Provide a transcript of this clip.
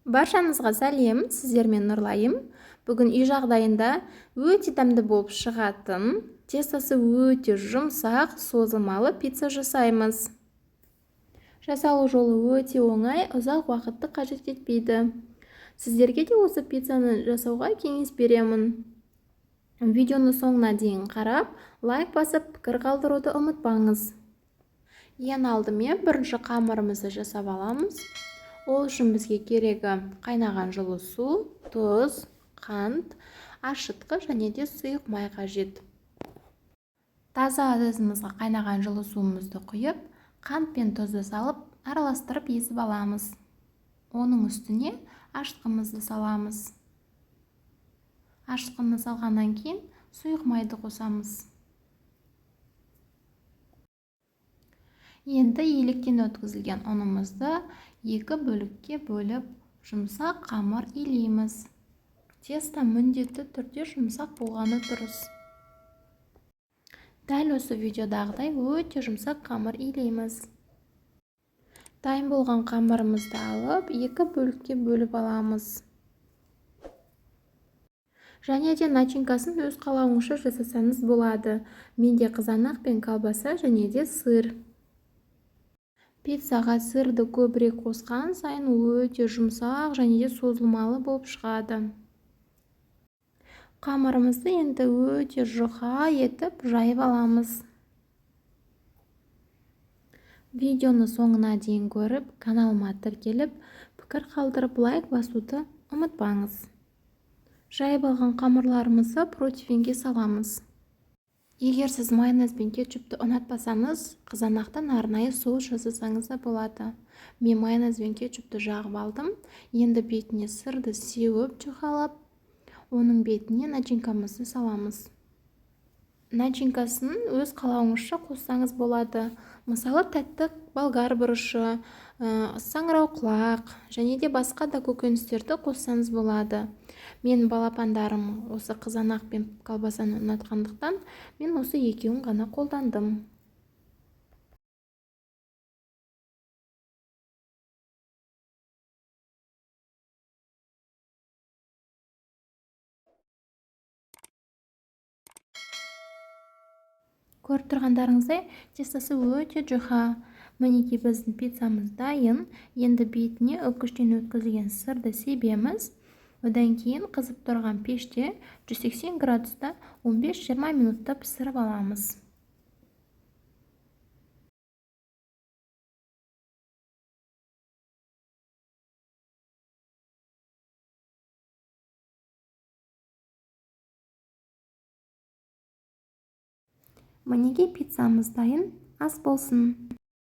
Баршаңызға сәлем, сіздермен Нұрлайым. Бүгін үй жағдайында өте дәмді болып шығатын, тестосы өте жұмсақ, созылмалы пицца жасаймыз. Жасалу жолы өте оңай, ұзақ уақытты қажет етпейді. Сіздерге де осы пиццаны жасауға кеңес беремін. Видеоны соңына дейін қарап, лайк басып, пікір қалдыруды ұмытпаңыз. Ең алдымен бірінші қамырымызды жасап аламыз. Ол үшін бізге керегі қайнаған жылы су, тұз, қант, ашытқы және де сұйық май қажет. Таза ыдысымызға қайнаған жылы суымызды құйып, қант пен тұзды салып, араластырып езіп аламыз. Оның үстіне ашытқымызды саламыз. Ашытқыны салғаннан кейін сұйық майды қосамыз. Енді електен өткізілген ұнымызды екі бөлікке бөліп, жұмсақ қамыр илейміз. Тесто міндетті түрде жұмсақ болғаны дұрыс. Дәл осы видеодағыдай өте жұмсақ қамыр илейміз. Дайын болған қамырымызды алып, екі бөлікке бөліп аламыз. Және де начинкасын өз қалауыңызша жасасаңыз болады. Менде қызанақ пен колбаса және де сыр. Пиццаға сырды көбірек қосқан сайын өте жұмсақ және де созылмалы болып шығады. Қамырымызды енді өте жұқа етіп жайып аламыз. Видеоны соңына дейін көріп, каналыма тіркеліп, пікір қалдырып, лайк басуды ұмытпаңыз. Жайып алған қамырларымызды противеньге саламыз. Егер сіз майонез бен кетчупты ұнатпасаңыз, қызанақтан арнайы соус жасасаңыз да болады. Мен майонез бен кетчупты жағып алдым. Енді бетіне сырды сеуіп жұқалап, оның бетіне начинкамызды саламыз. Начинкасын өз қалауыңызша қоссаңыз болады. Мысалы, тәтті болгар бұрышы, саңырауқұлақ және де басқа да көкөністерді қоссаңыз болады. Мен балапандарым осы қызанақ пен колбасаны ұнатқандықтан, мен осы екеуін ғана қолдандым. Көріп тұрғандарыңыздай, тестосы өте жұқа. Мінекей біздің пиццамыз дайын. Енді бетіне үккіштен өткізілген сырды себеміз. Одан кейін қызып тұрған пеште 180 градуста 15-20 минутта пісіріп аламыз. Мінекей пиццамыз дайын, ас болсын.